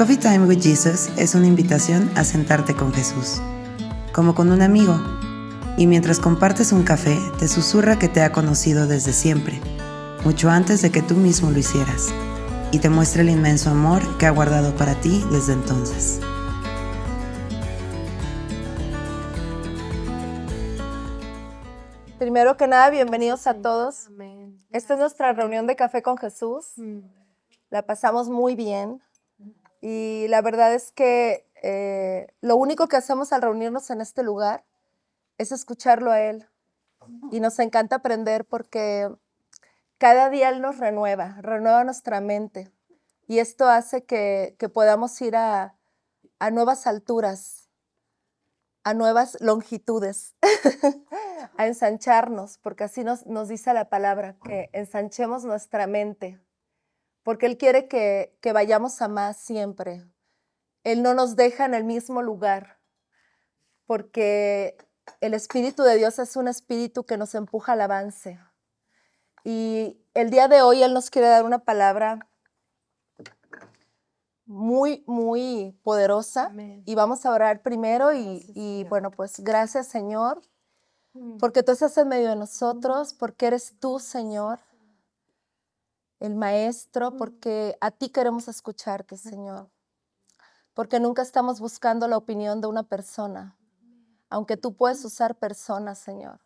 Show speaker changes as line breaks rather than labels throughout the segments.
Coffee Time with Jesus es una invitación a sentarte con Jesús, como con un amigo, y mientras compartes un café, te susurra que te ha conocido desde siempre, mucho antes de que tú mismo lo hicieras, y te muestra el inmenso amor que ha guardado para ti desde entonces.
Primero que nada, bienvenidos a todos. Esta es nuestra reunión de Café con Jesús. La pasamos muy bien y la verdad es que lo único que hacemos al reunirnos en este lugar es escucharlo a Él. Y nos encanta aprender porque cada día Él nos renueva nuestra mente. Y esto hace que podamos ir a nuevas alturas, a nuevas longitudes, a ensancharnos, porque así nos dice la palabra, que ensanchemos nuestra mente, porque Él quiere que vayamos a más siempre. Él no nos deja en el mismo lugar, porque el Espíritu de Dios es un espíritu que nos empuja al avance. Y el día de hoy Él nos quiere dar una palabra muy, muy poderosa. Amén. Y vamos a orar primero y bueno, pues gracias, Señor, porque tú estás en medio de nosotros, porque eres tú, Señor, el Maestro, porque a ti queremos escucharte, Señor, porque nunca estamos buscando la opinión de una persona, aunque tú puedes usar personas, Señor,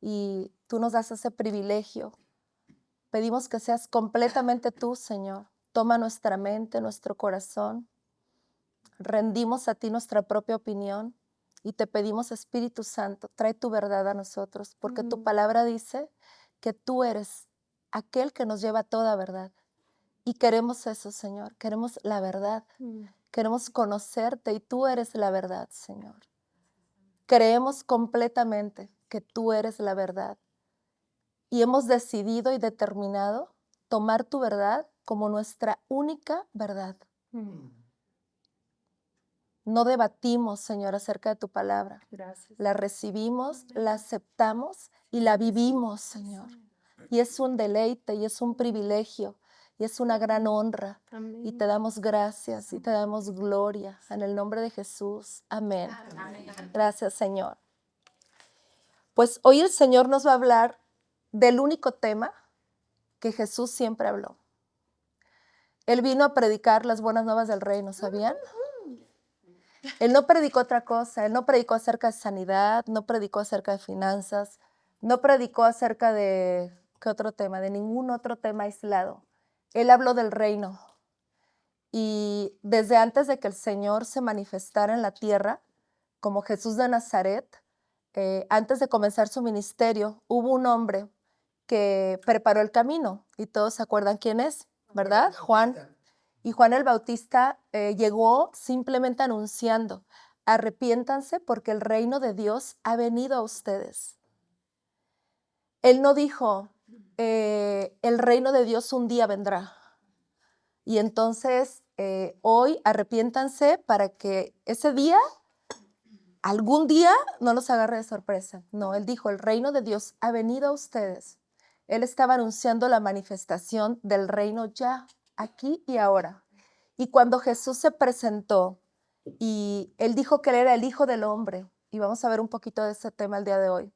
y tú nos das ese privilegio. Pedimos que seas completamente tú, Señor. Toma nuestra mente, nuestro corazón. Rendimos a ti nuestra propia opinión y te pedimos, Espíritu Santo, trae tu verdad a nosotros, porque tu palabra dice que tú eres aquel que nos lleva a toda verdad. Y queremos eso, Señor, queremos la verdad, queremos conocerte y tú eres la verdad, Señor. Creemos completamente que tú eres la verdad y hemos decidido y determinado tomar tu verdad como nuestra única verdad. No debatimos, Señor, acerca de tu palabra. Gracias. La recibimos, la aceptamos y la vivimos, Señor. Y es un deleite y es un privilegio y es una gran honra. Amén. Y te damos gracias y te damos gloria en el nombre de Jesús. Amén. Amén. Gracias, Señor. Pues hoy el Señor nos va a hablar del único tema que Jesús siempre habló. Él vino a predicar las buenas nuevas del reino, ¿sabían? Él no predicó otra cosa, Él no predicó acerca de sanidad, no predicó acerca de finanzas, no predicó acerca de, ¿qué otro tema? De ningún otro tema aislado. Él habló del reino. Y desde antes de que el Señor se manifestara en la tierra, como Jesús de Nazaret, antes de comenzar su ministerio, hubo un hombre que preparó el camino. Y todos se acuerdan quién es, ¿verdad? Juan. Y Juan el Bautista llegó simplemente anunciando, arrepiéntanse porque el reino de Dios ha venido a ustedes. Él no dijo, el reino de Dios un día vendrá. Y entonces hoy arrepiéntanse para que ese día, algún día, no los agarre de sorpresa. No, él dijo, el reino de Dios ha venido a ustedes. Él estaba anunciando la manifestación del reino ya, aquí y ahora. Y cuando Jesús se presentó y él dijo que él era el Hijo del Hombre, y vamos a ver un poquito de ese tema el día de hoy.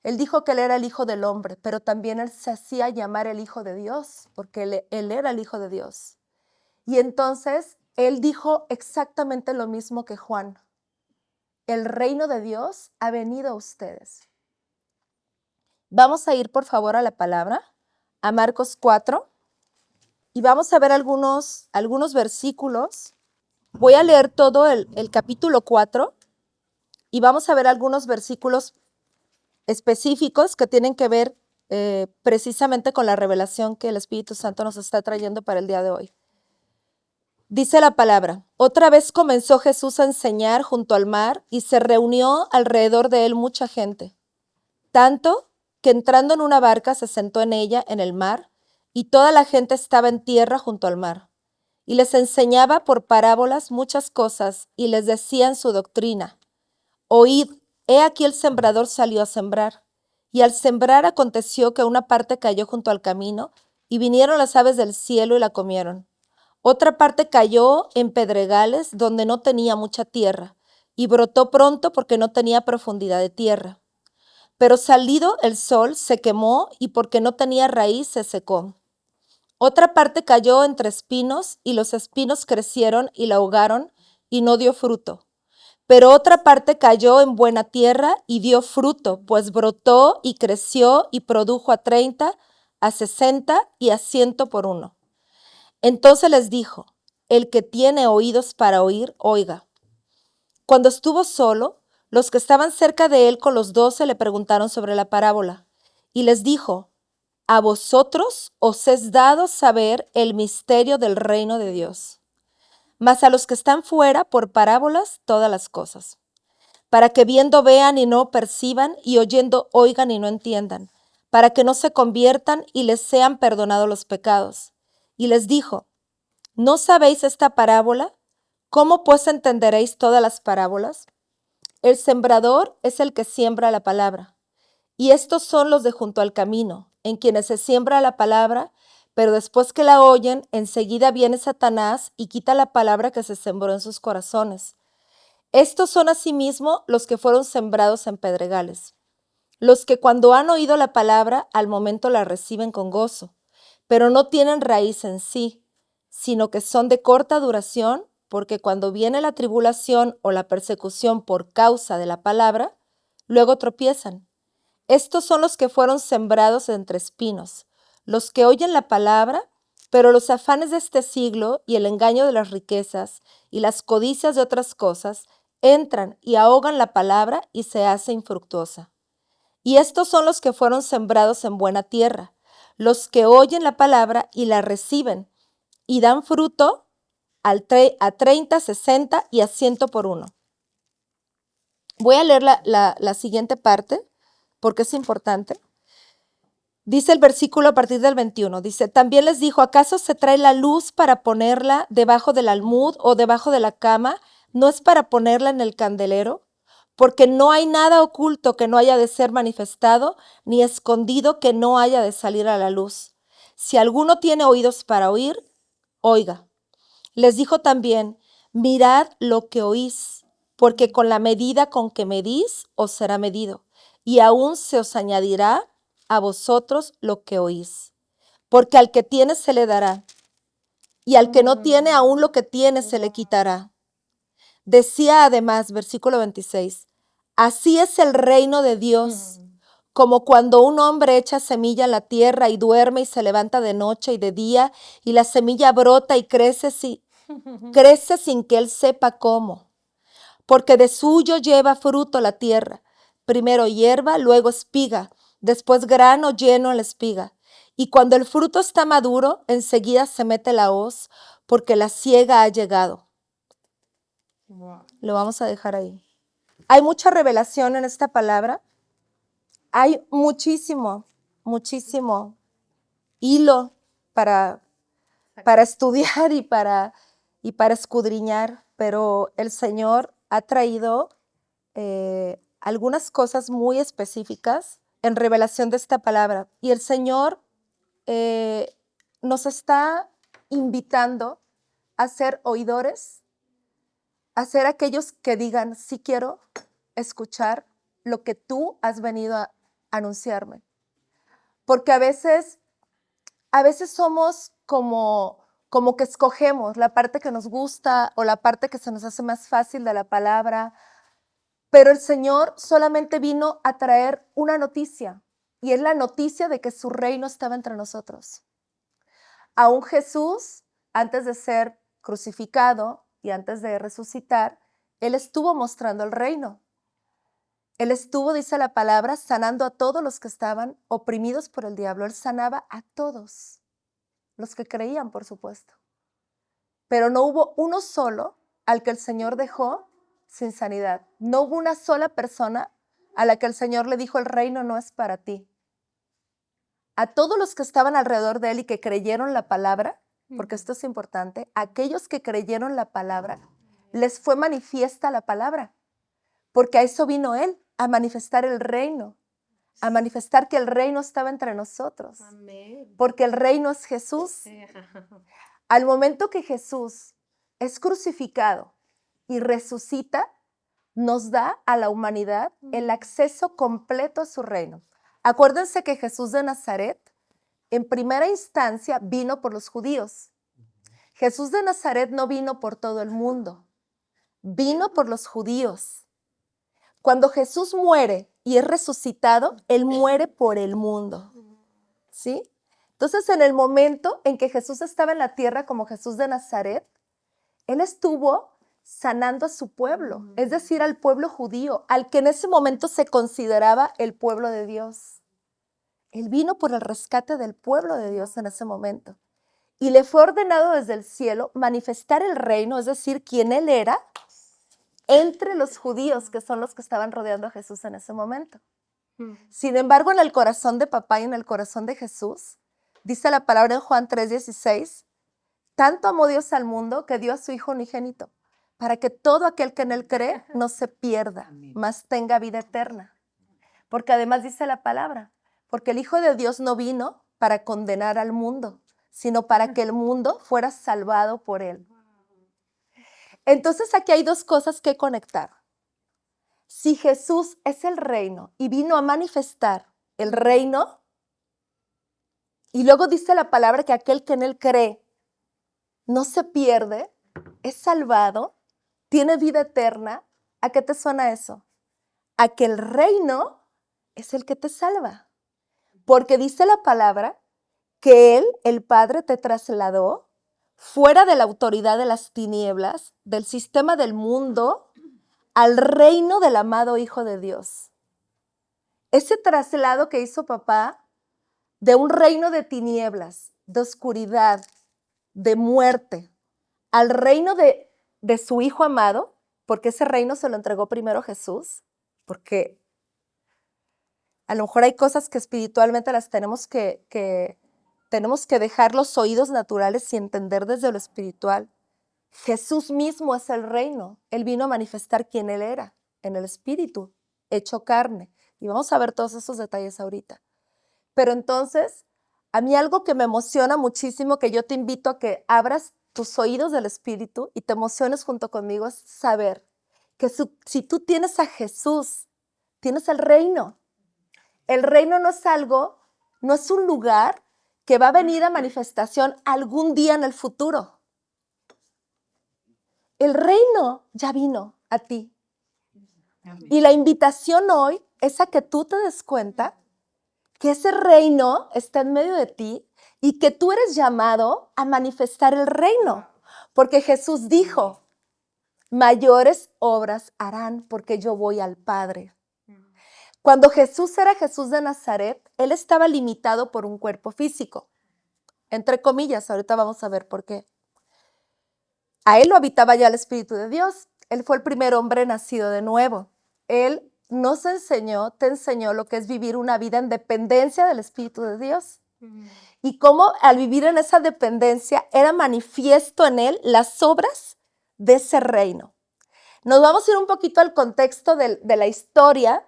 Él dijo que él era el Hijo del Hombre, pero también él se hacía llamar el Hijo de Dios, porque él era el Hijo de Dios. Y entonces él dijo exactamente lo mismo que Juan. El reino de Dios ha venido a ustedes. Vamos a ir por favor a la palabra, a Marcos 4, y vamos a ver algunos versículos. Voy a leer todo el capítulo 4 y vamos a ver algunos versículos específicos que tienen que ver precisamente con la revelación que el Espíritu Santo nos está trayendo para el día de hoy. Dice la palabra, otra vez comenzó Jesús a enseñar junto al mar y se reunió alrededor de él mucha gente, tanto que entrando en una barca se sentó en ella en el mar y toda la gente estaba en tierra junto al mar. Y les enseñaba por parábolas muchas cosas y les decía en su doctrina, oíd, he aquí el sembrador salió a sembrar. Y al sembrar aconteció que una parte cayó junto al camino y vinieron las aves del cielo y la comieron. Otra parte cayó en pedregales donde no tenía mucha tierra, y brotó pronto porque no tenía profundidad de tierra. Pero salido el sol se quemó y porque no tenía raíz se secó. Otra parte cayó entre espinos y los espinos crecieron y la ahogaron y no dio fruto. Pero otra parte cayó en buena tierra y dio fruto, pues brotó y creció y produjo a 30, a 60 y a 100 por uno. Entonces les dijo, el que tiene oídos para oír, oiga. Cuando estuvo solo, los que estaban cerca de él con los 12 le preguntaron sobre la parábola. Y les dijo, a vosotros os es dado saber el misterio del reino de Dios, mas a los que están fuera por parábolas todas las cosas, para que viendo vean y no perciban, y oyendo oigan y no entiendan, para que no se conviertan y les sean perdonados los pecados. Y les dijo, ¿no sabéis esta parábola? ¿Cómo pues entenderéis todas las parábolas? El sembrador es el que siembra la palabra. Y estos son los de junto al camino, en quienes se siembra la palabra, pero después que la oyen, enseguida viene Satanás y quita la palabra que se sembró en sus corazones. Estos son asimismo los que fueron sembrados en pedregales, los que cuando han oído la palabra, al momento la reciben con gozo, pero no tienen raíz en sí, sino que son de corta duración, porque cuando viene la tribulación o la persecución por causa de la palabra, luego tropiezan. Estos son los que fueron sembrados entre espinos, los que oyen la palabra, pero los afanes de este siglo y el engaño de las riquezas y las codicias de otras cosas entran y ahogan la palabra y se hace infructuosa. Y estos son los que fueron sembrados en buena tierra, los que oyen la palabra y la reciben y dan fruto a 30, 60 y a 100 por uno. Voy a leer la siguiente parte porque es importante. Dice el versículo a partir del 21, dice, también les dijo, ¿acaso se trae la luz para ponerla debajo del almud o debajo de la cama? ¿No es para ponerla en el candelero? Porque no hay nada oculto que no haya de ser manifestado, ni escondido que no haya de salir a la luz. Si alguno tiene oídos para oír, oiga. Les dijo también, mirad lo que oís, porque con la medida con que medís os será medido, y aún se os añadirá a vosotros lo que oís. Porque al que tiene se le dará, y al que no tiene aún lo que tiene se le quitará. Decía además, versículo 26, así es el reino de Dios, como cuando un hombre echa semilla en la tierra y duerme y se levanta de noche y de día, y la semilla brota y crece sin que él sepa cómo. Porque de suyo lleva fruto la tierra, primero hierba, luego espiga, después grano lleno en la espiga. Y cuando el fruto está maduro, enseguida se mete la hoz, porque la siega ha llegado. Wow. Lo vamos a dejar ahí. Hay mucha revelación en esta palabra. Hay muchísimo hilo para estudiar y para escudriñar, pero el Señor ha traído algunas cosas muy específicas en revelación de esta palabra. Y el Señor nos está invitando a ser oidores, a ser aquellos que digan, sí quiero escuchar lo que tú has venido a anunciarme. Porque a veces somos como que escogemos la parte que nos gusta o la parte que se nos hace más fácil de la palabra, pero el Señor solamente vino a traer una noticia, y es la noticia de que su reino estaba entre nosotros. Aún Jesús, antes de ser crucificado y antes de resucitar, Él estuvo mostrando el reino. Él estuvo, dice la palabra, sanando a todos los que estaban oprimidos por el diablo. Él sanaba a todos, los que creían, por supuesto. Pero no hubo uno solo al que el Señor dejó sin sanidad. No hubo una sola persona a la que el Señor le dijo, el reino no es para ti. A todos los que estaban alrededor de Él y que creyeron la palabra, porque esto es importante, aquellos que creyeron la palabra, les fue manifiesta la palabra, porque a eso vino Él, a manifestar el reino, a manifestar que el reino estaba entre nosotros. Amén. Porque el reino es Jesús. Al momento que Jesús es crucificado y resucita, nos da a la humanidad el acceso completo a su reino. Acuérdense que Jesús de Nazaret, en primera instancia, vino por los judíos. Jesús de Nazaret no vino por todo el mundo, vino por los judíos. Cuando Jesús muere y es resucitado, Él muere por el mundo, ¿sí? Entonces, en el momento en que Jesús estaba en la tierra como Jesús de Nazaret, Él estuvo sanando a su pueblo, es decir, al pueblo judío, al que en ese momento se consideraba el pueblo de Dios. Él vino por el rescate del pueblo de Dios en ese momento. Y le fue ordenado desde el cielo manifestar el reino, es decir, quién Él era, entre los judíos, que son los que estaban rodeando a Jesús en ese momento. Sin embargo, en el corazón de papá y en el corazón de Jesús, dice la palabra en Juan 3:16, tanto amó Dios al mundo que dio a su Hijo unigénito, para que todo aquel que en Él cree no se pierda, mas tenga vida eterna. Porque además dice la palabra, porque el Hijo de Dios no vino para condenar al mundo, sino para que el mundo fuera salvado por Él. Entonces aquí hay dos cosas que conectar. Si Jesús es el reino y vino a manifestar el reino, y luego dice la palabra que aquel que en Él cree no se pierde, es salvado, tiene vida eterna, ¿a qué te suena eso? A que el reino es el que te salva. Porque dice la palabra que Él, el Padre, te trasladó fuera de la autoridad de las tinieblas, del sistema del mundo, al reino del amado Hijo de Dios. Ese traslado que hizo papá de un reino de tinieblas, de oscuridad, de muerte, al reino de su Hijo amado, porque ese reino se lo entregó primero Jesús, porque a lo mejor hay cosas que espiritualmente las tenemos que dejar los oídos naturales y entender desde lo espiritual. Jesús mismo es el reino. Él vino a manifestar quién Él era, en el espíritu, hecho carne. Y vamos a ver todos esos detalles ahorita. Pero entonces, a mí algo que me emociona muchísimo, que yo te invito a que abras tus oídos del espíritu y te emociones junto conmigo, es saber que si tú tienes a Jesús, tienes el reino. El reino no es algo, no es un lugar que va a venir a manifestación algún día en el futuro. El reino ya vino a ti. Y la invitación hoy es a que tú te des cuenta que ese reino está en medio de ti y que tú eres llamado a manifestar el reino. Porque Jesús dijo, mayores obras harán porque yo voy al Padre. Cuando Jesús era Jesús de Nazaret, Él estaba limitado por un cuerpo físico. Entre comillas, ahorita vamos a ver por qué. A Él lo habitaba ya el Espíritu de Dios. Él fue el primer hombre nacido de nuevo. Él nos enseñó, te enseñó lo que es vivir una vida en dependencia del Espíritu de Dios. Y cómo al vivir en esa dependencia era manifiesto en Él las obras de ese reino. Nos vamos a ir un poquito al contexto de la historia,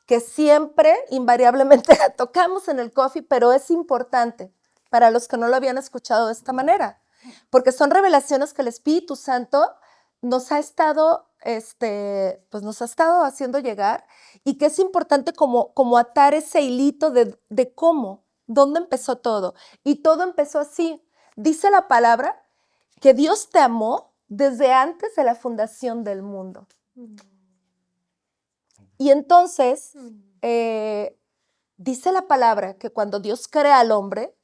que siempre, invariablemente, la tocamos en el coffee, pero es importante para los que no lo habían escuchado de esta manera, porque son revelaciones que el Espíritu Santo nos ha estado, nos ha estado haciendo llegar, y que es importante como atar ese hilito de cómo, dónde empezó todo. Y todo empezó así. Dice la palabra que Dios te amó desde antes de la fundación del mundo. Y entonces, dice la palabra que cuando Dios crea al hombre,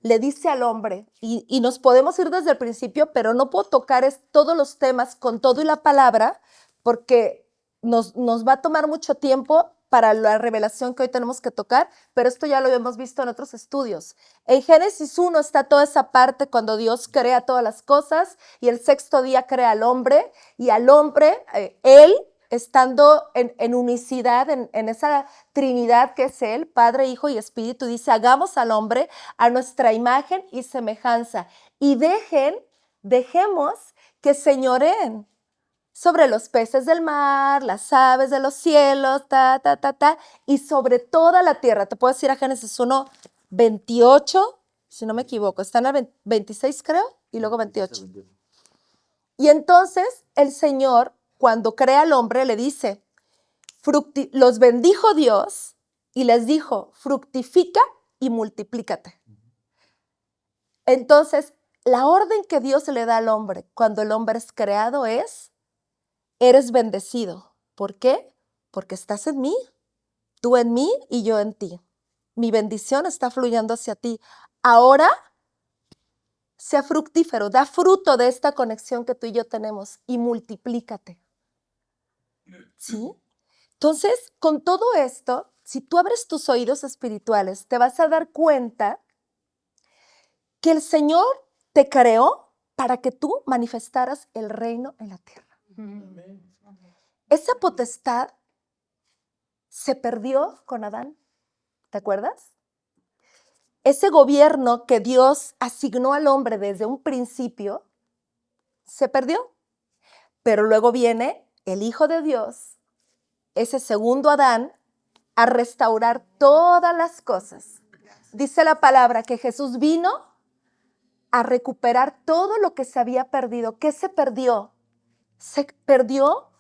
le dice al hombre, y nos podemos ir desde el principio, pero no puedo tocar todos los temas con todo y la palabra, porque nos va a tomar mucho tiempo para la revelación que hoy tenemos que tocar, pero esto ya lo hemos visto en otros estudios. En Génesis 1 está toda esa parte cuando Dios crea todas las cosas, y el sexto día crea al hombre, y al hombre, Él, estando en unicidad, en esa Trinidad que es Él, Padre, Hijo y Espíritu, dice, hagamos al hombre a nuestra imagen y semejanza, y dejemos que señoreen sobre los peces del mar, las aves de los cielos, y sobre toda la tierra. Te puedo decir a Génesis 1, 28, si no me equivoco, está en el 26 creo, y luego 28. Y entonces el Señor, cuando crea al hombre, le dice, los bendijo Dios y les dijo, fructifica y multiplícate. Entonces, la orden que Dios le da al hombre cuando el hombre es creado es, eres bendecido. ¿Por qué? Porque estás en mí, tú en mí y yo en ti. Mi bendición está fluyendo hacia ti. Ahora, sea fructífero, da fruto de esta conexión que tú y yo tenemos y multiplícate. ¿Sí? Entonces, con todo esto, si tú abres tus oídos espirituales, te vas a dar cuenta que el Señor te creó para que tú manifestaras el reino en la tierra. Esa potestad se perdió con Adán, ¿te acuerdas? Ese gobierno que Dios asignó al hombre desde un principio, se perdió. Pero luego viene el Hijo de Dios, ese segundo Adán, a restaurar todas las cosas. Dice la palabra que Jesús vino a recuperar todo lo que se había perdido. ¿Qué se perdió? Se perdió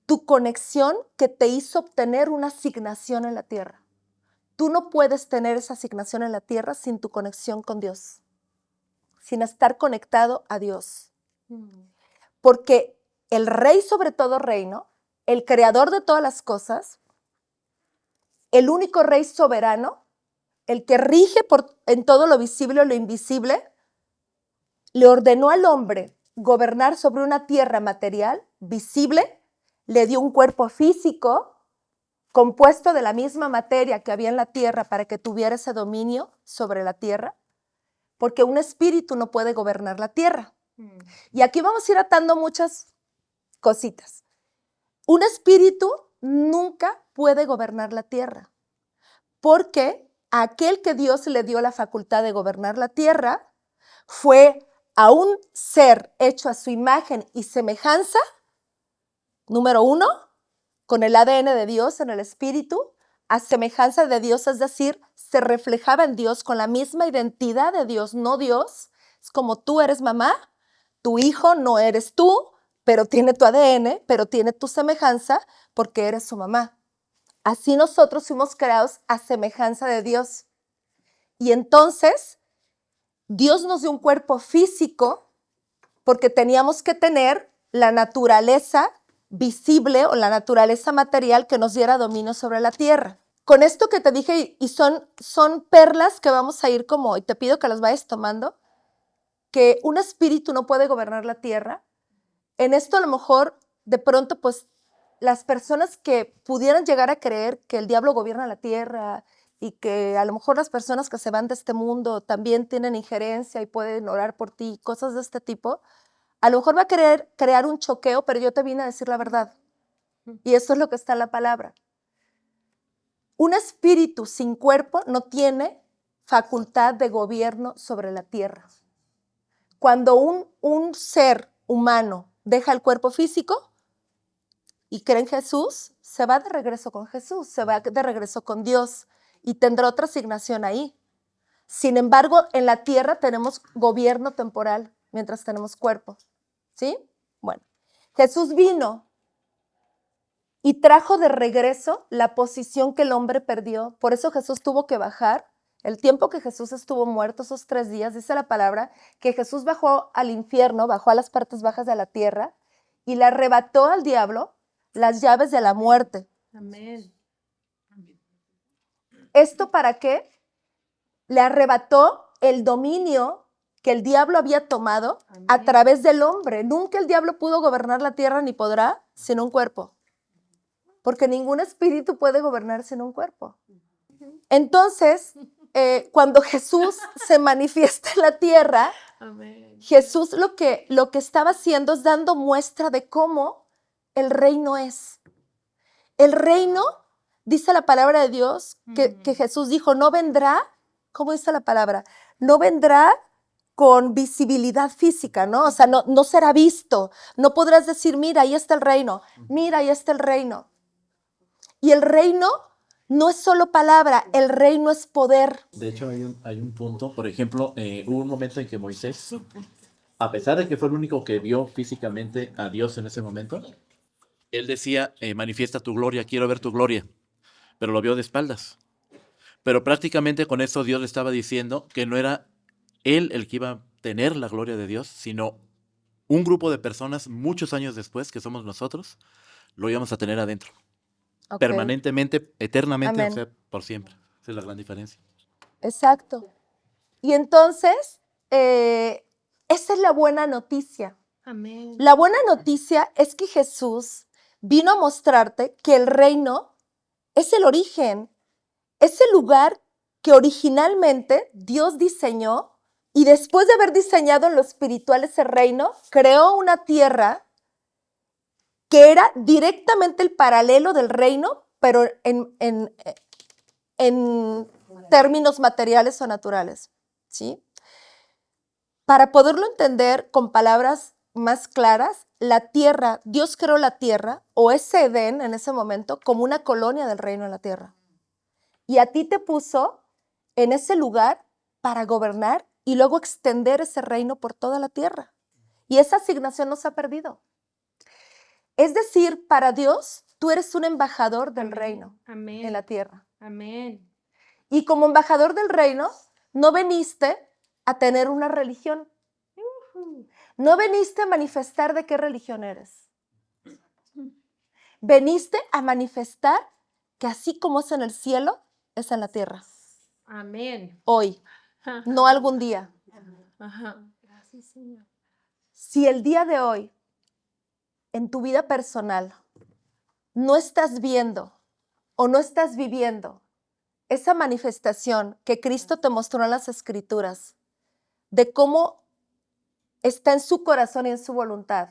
tu conexión que te hizo obtener una asignación en la tierra. Tú no puedes tener esa asignación en la tierra sin tu conexión con Dios, sin estar conectado a Dios. Porque el Rey sobre todo reino, el creador de todas las cosas, el único Rey soberano, el que rige en todo lo visible o lo invisible, le ordenó al hombre gobernar sobre una tierra material, visible, le dio un cuerpo físico compuesto de la misma materia que había en la tierra para que tuviera ese dominio sobre la tierra, porque un espíritu no puede gobernar la tierra. Y aquí vamos a ir atando muchas cositas. Un espíritu nunca puede gobernar la tierra, porque aquel que Dios le dio la facultad de gobernar la tierra fue a un ser hecho a su imagen y semejanza, número 1, con el ADN de Dios en el espíritu, a semejanza de Dios, es decir, se reflejaba en Dios con la misma identidad de Dios, no Dios. Es como tú eres mamá, tu hijo no eres tú, pero tiene tu ADN, pero tiene tu semejanza porque eres su mamá. Así nosotros fuimos creados a semejanza de Dios. Y entonces, Dios nos dio un cuerpo físico porque teníamos que tener la naturaleza visible o la naturaleza material que nos diera dominio sobre la tierra. Con esto que te dije, y son perlas que vamos a ir como, y te pido que las vayas tomando, que un espíritu no puede gobernar la tierra. En esto a lo mejor, de pronto, pues, las personas que pudieran llegar a creer que el diablo gobierna la tierra y que a lo mejor las personas que se van de este mundo también tienen injerencia y pueden orar por ti, cosas de este tipo, a lo mejor va a querer crear un choqueo, pero yo te vine a decir la verdad. Y eso es lo que está en la palabra. Un espíritu sin cuerpo no tiene facultad de gobierno sobre la tierra. Cuando un ser humano deja el cuerpo físico y cree en Jesús, se va de regreso con Jesús, se va de regreso con Dios y tendrá otra asignación ahí. Sin embargo, en la tierra tenemos gobierno temporal mientras tenemos cuerpo. ¿Sí? Bueno, Jesús vino y trajo de regreso la posición que el hombre perdió. Por eso Jesús tuvo que bajar. El tiempo que Jesús estuvo muerto, esos 3 días, dice la palabra, que Jesús bajó al infierno, bajó a las partes bajas de la tierra y le arrebató al diablo las llaves de la muerte.
Amén.
¿Esto para qué? Le arrebató el dominio que el diablo había tomado a través del hombre. Nunca el diablo pudo gobernar la tierra ni podrá sin un cuerpo, porque ningún espíritu puede gobernar sin un cuerpo. Entonces, cuando Jesús se manifiesta en la tierra, Jesús lo que estaba haciendo es dando muestra de cómo el reino es. El reino, dice la palabra de Dios, que Jesús dijo, no vendrá, ¿cómo dice la palabra? No vendrá con visibilidad física, ¿no? O sea, no será visto. No podrás decir, mira, ahí está el reino. Mira, ahí está el reino. Y el reino no es solo palabra, el reino es poder.
De hecho, hay un punto, por ejemplo, hubo un momento en que Moisés
a pesar de que fue el único que vio físicamente a Dios en ese momento, él decía, manifiesta tu gloria, quiero ver tu gloria, pero lo vio de espaldas. Pero prácticamente con eso Dios le estaba diciendo que no era él el que iba a tener la gloria de Dios, sino un grupo de personas muchos años después, que somos nosotros, lo íbamos a tener adentro.
Ok.
Permanentemente, eternamente,
Amén.
o sea, por siempre. Esa es la gran diferencia.
Exacto. Y entonces, esa es la buena noticia.
Amén.
La buena noticia es que Jesús vino a mostrarte que el reino es el origen, es el lugar que originalmente Dios diseñó y después de haber diseñado en lo espiritual ese reino, creó una tierra que era directamente el paralelo del reino, pero en términos materiales o naturales, ¿sí? Para poderlo entender con palabras más claras, la tierra, Dios creó la tierra, o ese Edén en ese momento, como una colonia del reino en la tierra. Y a ti te puso en ese lugar para gobernar y luego extender ese reino por toda la tierra. Y esa asignación no se ha perdido. Es decir, para Dios, tú eres un embajador del reino
Amén.
en la tierra.
Amén.
Y como embajador del reino, no veniste a tener una religión. No veniste a manifestar de qué religión eres. Veniste a manifestar que así como es en el cielo, es en la tierra.
Amén.
Hoy, no algún día.
Ajá. Gracias, Señor.
Si el día de hoy, en tu vida personal, no estás viendo o no estás viviendo esa manifestación que Cristo te mostró en las Escrituras, de cómo está en su corazón y en su voluntad,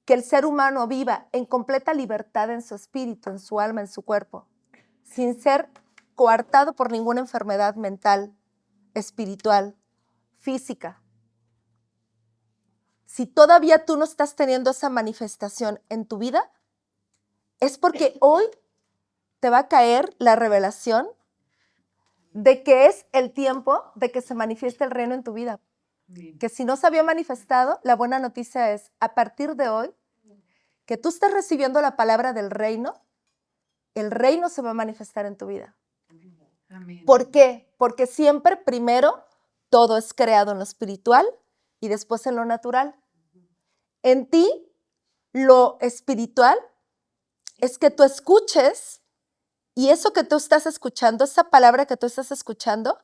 que el ser humano viva en completa libertad en su espíritu, en su alma, en su cuerpo, sin ser coartado por ninguna enfermedad mental, espiritual, física. Si todavía tú no estás teniendo esa manifestación en tu vida, es porque hoy te va a caer la revelación de que es el tiempo de que se manifieste el reino en tu vida. Que si no se había manifestado, la buena noticia es, a partir de hoy, que tú estás recibiendo la palabra del reino, el reino se va a manifestar en tu vida.
Amén.
¿Por qué? Porque siempre primero todo es creado en lo espiritual y después en lo natural. En ti, lo espiritual es que tú escuches y eso que tú estás escuchando, esa palabra que tú estás escuchando,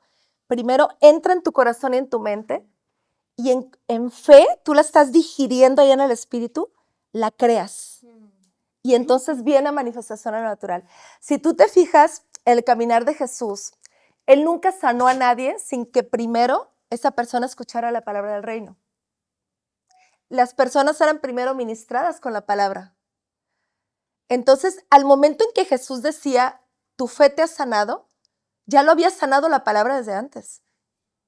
primero entra en tu corazón y en tu mente y en fe tú la estás digiriendo ahí en el espíritu, la creas. Y entonces viene a manifestación a lo natural. Si tú te fijas, el caminar de Jesús, Él nunca sanó a nadie sin que primero esa persona escuchara la palabra del reino. Las personas eran primero ministradas con la palabra. Entonces, al momento en que Jesús decía, tu fe te ha sanado, ya lo había sanado la palabra desde antes.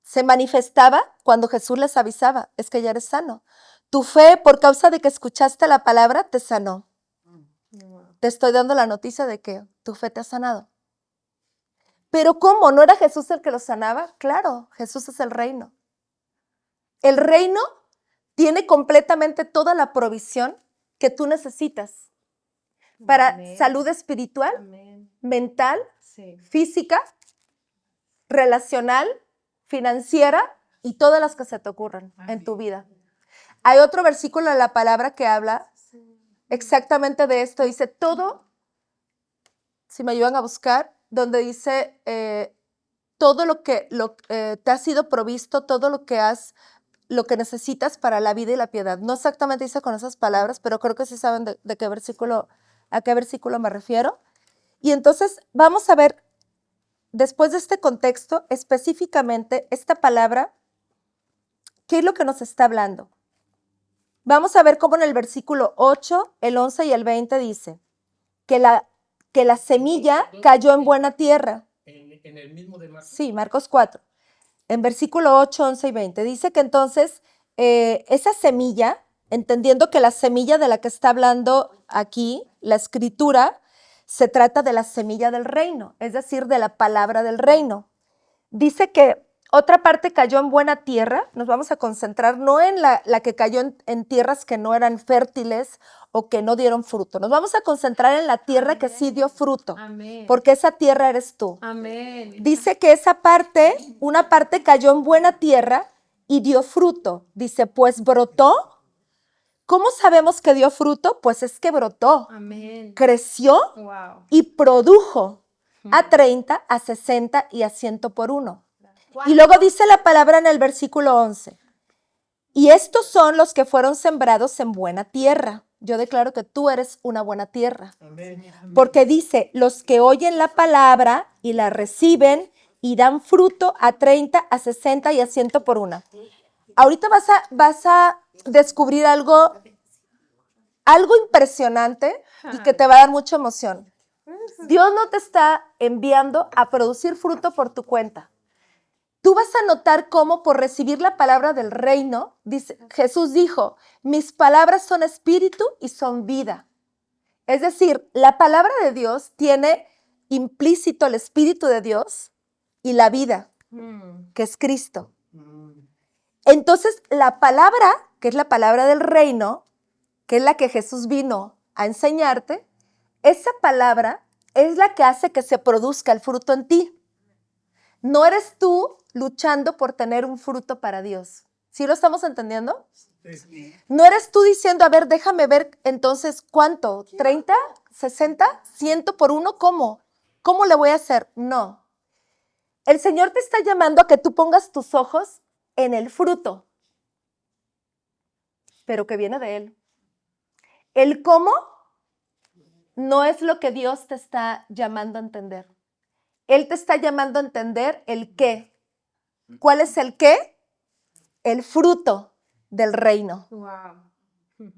Se manifestaba cuando Jesús les avisaba, es que ya eres sano. Tu fe, por causa de que escuchaste la palabra, te sanó. Te estoy dando la noticia de que tu fe te ha sanado. Pero ¿cómo? ¿No era Jesús el que lo sanaba? Claro, Jesús es el reino. El reino tiene completamente toda la provisión que tú necesitas para
Amén.
salud espiritual,
Amén.
mental,
Sí.
física, relacional, financiera y todas las que se te ocurran en tu vida. Hay otro versículo de la palabra que habla exactamente de esto. Dice todo, si me ayudan a buscar, donde dice todo lo que te ha sido provisto, todo lo que necesitas para la vida y la piedad. No exactamente dice con esas palabras, pero creo que sí saben de qué versículo, a qué versículo me refiero. Y entonces vamos a ver, después de este contexto, específicamente esta palabra, ¿qué es lo que nos está hablando? Vamos a ver cómo en el versículo 8, el 11 y el 20 dice que la semilla cayó en buena tierra.
En el mismo de Marcos.
Sí, Marcos 4. En versículo 8, 11 y 20 dice que entonces esa semilla, entendiendo que la semilla de la que está hablando aquí, la escritura, se trata de la semilla del reino, es decir, de la palabra del reino. Dice que otra parte cayó en buena tierra. Nos vamos a concentrar no en la que cayó en tierras que no eran fértiles o que no dieron fruto. Nos vamos a concentrar en la tierra que sí dio fruto,
Amén.
porque esa tierra eres tú.
Amén.
Dice que esa parte, una parte cayó en buena tierra y dio fruto. Dice, pues brotó. ¿Cómo sabemos que dio fruto? Pues es que brotó,
Amén.
creció
Wow.
y produjo a 30, a 60 y a 100 por uno. Y luego dice la palabra en el versículo 11. Y estos son los que fueron sembrados en buena tierra. Yo declaro que tú eres una buena tierra. Porque dice, los que oyen la palabra y la reciben y dan fruto a 30, a 60 y a 100 por una. Ahorita vas a descubrir algo impresionante y que te va a dar mucha emoción. Dios no te está enviando a producir fruto por tu cuenta. Tú vas a notar cómo por recibir la palabra del reino, Jesús dijo, mis palabras son espíritu y son vida. Es decir, la palabra de Dios tiene implícito el espíritu de Dios y la vida, que es Cristo. Entonces, la palabra, que es la palabra del reino, que es la que Jesús vino a enseñarte, esa palabra es la que hace que se produzca el fruto en ti. No eres tú luchando por tener un fruto para Dios. ¿Sí lo estamos entendiendo? Sí. No eres tú diciendo, a ver, déjame ver entonces, ¿cuánto? ¿30? ¿60? ¿100 por uno? ¿Cómo? ¿Cómo le voy a hacer? No. El Señor te está llamando a que tú pongas tus ojos en el fruto, pero que viene de Él. El cómo no es lo que Dios te está llamando a entender. Él te está llamando a entender el qué. ¿Cuál es el qué? El fruto del reino.
Wow.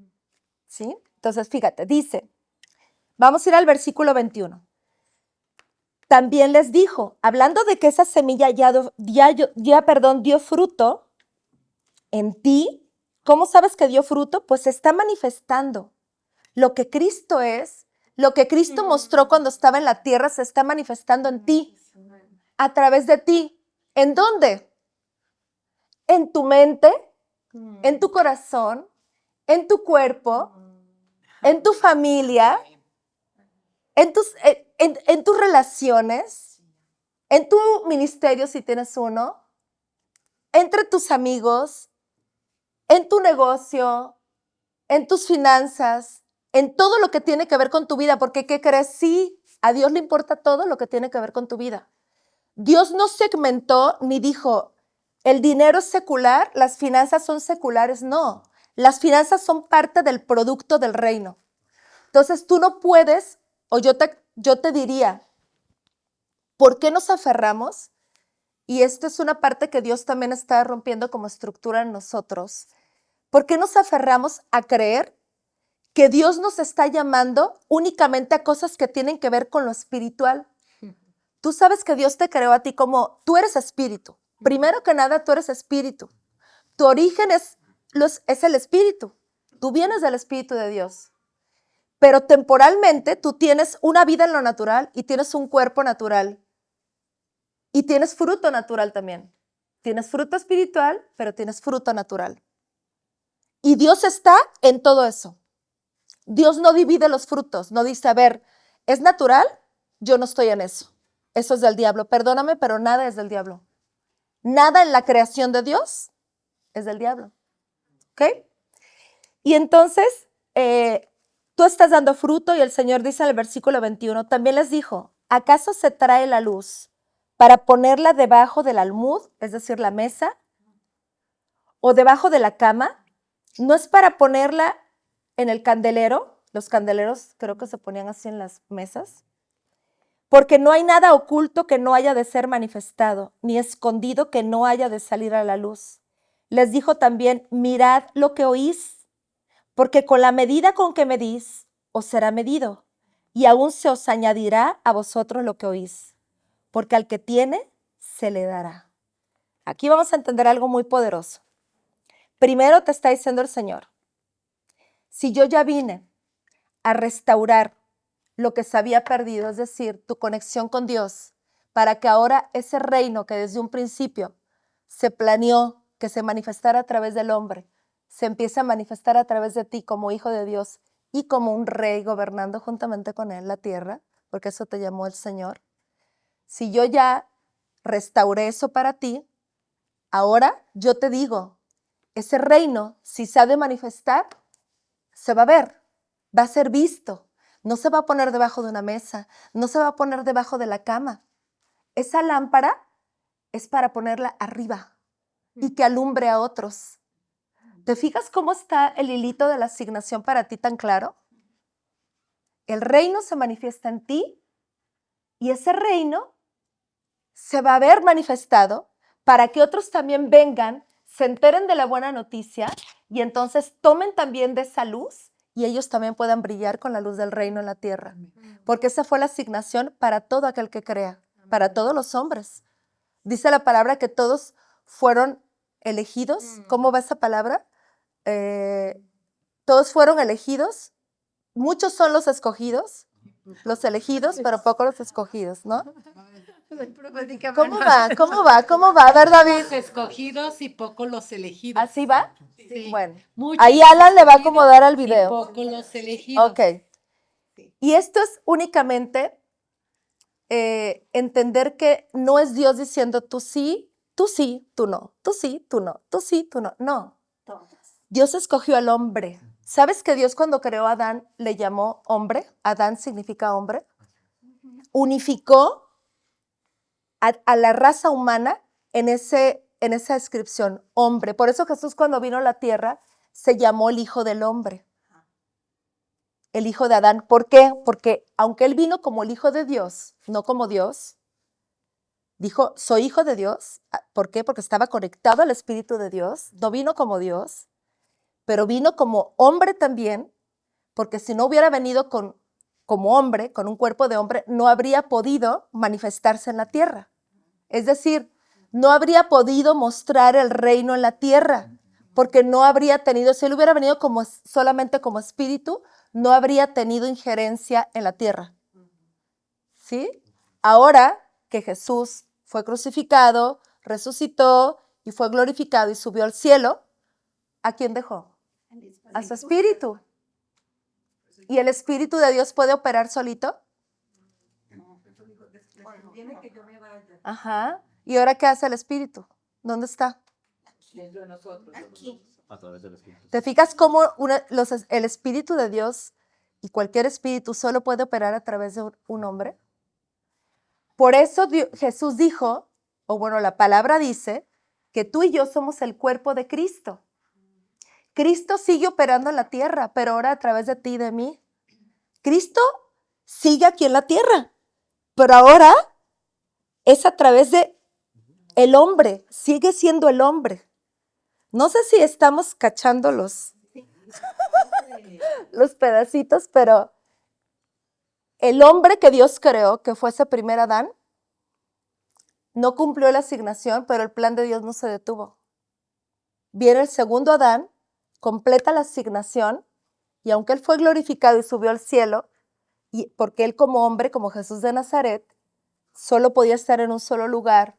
¿Sí? Entonces, fíjate, dice, vamos a ir al versículo 21. También les dijo, hablando de que esa semilla dio fruto en ti. ¿Cómo sabes que dio fruto? Pues se está manifestando. Lo que Cristo es, lo que Cristo mostró cuando estaba en la tierra, se está manifestando en ti, a través de ti. ¿En dónde? En tu mente, en tu corazón, en tu cuerpo, en tu familia, en tus relaciones, en tu ministerio si tienes uno, entre tus amigos, en tu negocio, en tus finanzas, en todo lo que tiene que ver con tu vida, porque ¿qué crees? Sí, a Dios le importa todo lo que tiene que ver con tu vida. Dios no segmentó ni dijo, el dinero es secular, las finanzas son seculares. No, las finanzas son parte del producto del reino. Entonces tú no puedes, o yo te diría, ¿por qué nos aferramos? Y esto es una parte que Dios también está rompiendo como estructura en nosotros. ¿Por qué nos aferramos a creer que Dios nos está llamando únicamente a cosas que tienen que ver con lo espiritual? Tú sabes que Dios te creó a ti como, tú eres espíritu. Primero que nada, tú eres espíritu. Tu origen es el espíritu. Tú vienes del Espíritu de Dios. Pero temporalmente tú tienes una vida en lo natural y tienes un cuerpo natural. Y tienes fruto natural también. Tienes fruto espiritual, pero tienes fruto natural. Y Dios está en todo eso. Dios no divide los frutos, no dice, a ver, ¿es natural? Yo no estoy en eso. Eso es del diablo. Perdóname, pero nada es del diablo. Nada en la creación de Dios es del diablo. ¿Ok? Y entonces, tú estás dando fruto y el Señor dice en el versículo 21, también les dijo, ¿acaso se trae la luz para ponerla debajo del almud, es decir, la mesa, o debajo de la cama? ¿No es para ponerla en el candelero? Los candeleros creo que se ponían así en las mesas. Porque no hay nada oculto que no haya de ser manifestado, ni escondido que no haya de salir a la luz. Les dijo también, mirad lo que oís, porque con la medida con que medís, os será medido, y aún se os añadirá a vosotros lo que oís, porque al que tiene, se le dará. Aquí vamos a entender algo muy poderoso. Primero te está diciendo el Señor, si yo ya vine a restaurar lo que se había perdido, es decir, tu conexión con Dios, para que ahora ese reino que desde un principio se planeó que se manifestara a través del hombre, se empieza a manifestar a través de ti como hijo de Dios y como un rey gobernando juntamente con él la tierra, porque eso te llamó el Señor. Si yo ya restauré eso para ti, ahora yo te digo, ese reino, si se ha de manifestar, se va a ver, va a ser visto. No se va a poner debajo de una mesa, no se va a poner debajo de la cama. Esa lámpara es para ponerla arriba y que alumbre a otros. ¿Te fijas cómo está el hilito de la asignación para ti tan claro? El reino se manifiesta en ti y ese reino se va a ver manifestado para que otros también vengan, se enteren de la buena noticia y entonces tomen también de esa luz y ellos también puedan brillar con la luz del reino en la tierra. Porque esa fue la asignación para todo aquel que crea, para todos los hombres. Dice la palabra que todos fueron elegidos. ¿Cómo va esa palabra? Todos fueron elegidos. Muchos son los escogidos, los elegidos, pero pocos los escogidos, ¿no? ¿Cómo va? ¿Cómo va? ¿Cómo va? A ver, David.
Los escogidos y pocos los elegidos.
¿Así va?
Sí.
Bueno,
Muchos
ahí Alan le va a
escogidos
acomodar al
y
video.
pocos los elegidos.
Ok. Y esto es únicamente entender que no es Dios diciendo tú sí, tú no, tú sí, tú no, tú sí, tú no. No. Dios escogió al hombre. ¿Sabes que Dios cuando creó a Adán le llamó hombre? Adán significa hombre. Unificó a la raza humana en esa descripción, hombre. Por eso Jesús cuando vino a la tierra se llamó el Hijo del Hombre. El Hijo de Adán. ¿Por qué? Porque aunque Él vino como el Hijo de Dios, no como Dios, dijo, soy Hijo de Dios. ¿Por qué? Porque estaba conectado al Espíritu de Dios. No vino como Dios, pero vino como hombre también, porque si no hubiera venido como hombre, con un cuerpo de hombre, no habría podido manifestarse en la tierra. Es decir, no habría podido mostrar el reino en la tierra, porque no habría tenido, si él hubiera venido solamente como espíritu, no habría tenido injerencia en la tierra. ¿Sí? Ahora que Jesús fue crucificado, resucitó y fue glorificado y subió al cielo, ¿a quién dejó? A su espíritu. ¿Y el Espíritu de Dios puede operar solito? Ajá. ¿Y ahora qué hace el Espíritu? ¿Dónde está?
Dentro de nosotros.
Aquí.
A través del Espíritu.
¿Te fijas cómo el Espíritu de Dios y cualquier espíritu solo puede operar a través de un hombre? Por eso Jesús dijo, o bueno, la palabra dice, que tú y yo somos el cuerpo de Cristo. Cristo sigue operando en la tierra, pero ahora a través de ti y de mí. Cristo sigue aquí en la tierra, pero ahora es a través de el hombre, sigue siendo el hombre. No sé si estamos cachando los pedacitos, pero el hombre que Dios creó, que fue ese primer Adán, no cumplió la asignación, pero el plan de Dios no se detuvo. Viene el segundo Adán, completa la asignación, y aunque él fue glorificado y subió al cielo, y porque él como hombre, como Jesús de Nazaret, solo podía estar en un solo lugar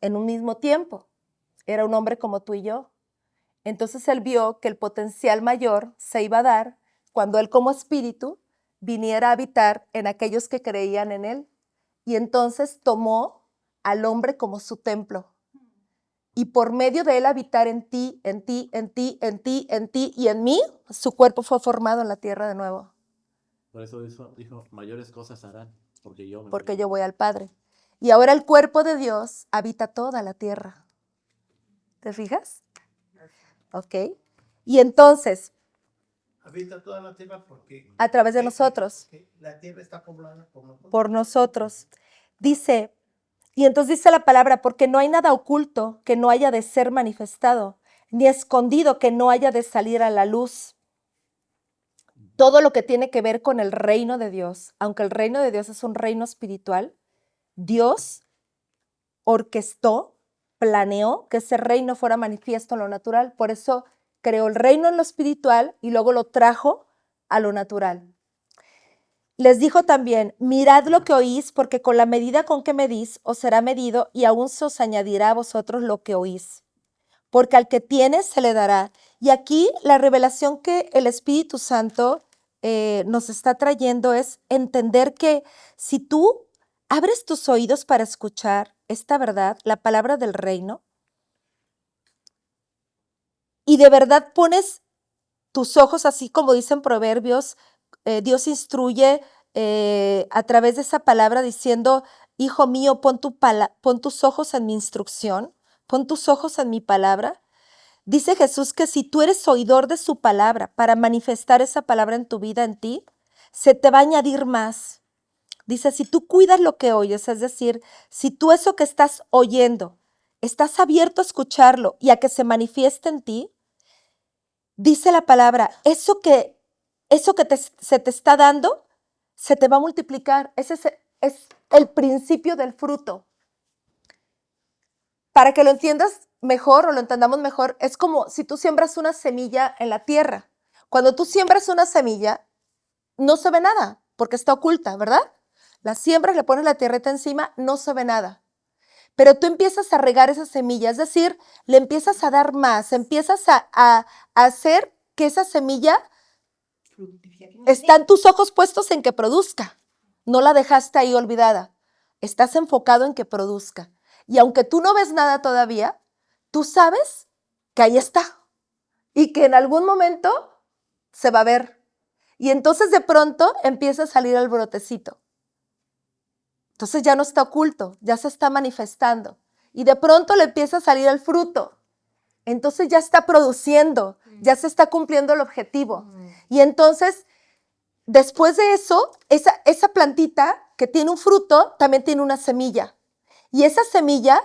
en un mismo tiempo. Era un hombre como tú y yo. Entonces él vio que el potencial mayor se iba a dar cuando él como espíritu viniera a habitar en aquellos que creían en él. Y entonces tomó al hombre como su templo. Y por medio de él habitar en ti, en ti, en ti, en ti, en ti y en mí, su cuerpo fue formado en la tierra de nuevo.
Por eso dijo, mayores cosas harán, porque yo
voy al Padre. Y ahora el cuerpo de Dios habita toda la tierra. ¿Te fijas? Ok. Y entonces,
Habita toda la tierra porque
a través de nosotros,
la tierra está poblada por nosotros.
por nosotros. Dice, y entonces dice la palabra, porque no hay nada oculto que no haya de ser manifestado, ni escondido que no haya de salir a la luz. Todo lo que tiene que ver con el reino de Dios, aunque el reino de Dios es un reino espiritual, Dios orquestó, planeó que ese reino fuera manifiesto en lo natural. Por eso creó el reino en lo espiritual y luego lo trajo a lo natural. Les dijo también, mirad lo que oís, porque con la medida con que medís os será medido y aún se os añadirá a vosotros lo que oís. Porque al que tiene se le dará. Y aquí la revelación que el Espíritu Santo nos está trayendo es entender que si tú abres tus oídos para escuchar esta verdad, la palabra del reino, y de verdad pones tus ojos, así como dicen Proverbios, Dios instruye a través de esa palabra diciendo, hijo mío, pon tus ojos en mi instrucción, pon tus ojos en mi palabra. Dice Jesús que si tú eres oidor de su palabra para manifestar esa palabra en tu vida, en ti, se te va a añadir más. Dice, si tú cuidas lo que oyes, es decir, si tú eso que estás oyendo, estás abierto a escucharlo y a que se manifieste en ti, dice la palabra, eso que se te está dando, se te va a multiplicar. Ese es el principio del fruto. Para que lo entiendas mejor o lo entendamos mejor, es como si tú siembras una semilla en la tierra. Cuando tú siembras una semilla, no se ve nada, porque está oculta, ¿verdad? La siembras, le pones la tierrita encima, no se ve nada. Pero tú empiezas a regar esa semilla, es decir, le empiezas a dar más, empiezas a hacer que esa semilla están tus ojos puestos en que produzca. No la dejaste ahí olvidada. Estás enfocado en que produzca. Y aunque tú no ves nada todavía, tú sabes que ahí está. Y que en algún momento se va a ver. Y entonces de pronto empieza a salir el brotecito. Entonces ya no está oculto, ya se está manifestando. Y de pronto le empieza a salir el fruto. Entonces ya está produciendo, ya se está cumpliendo el objetivo. Y entonces, después de eso, esa plantita que tiene un fruto, también tiene una semilla. Y esa semilla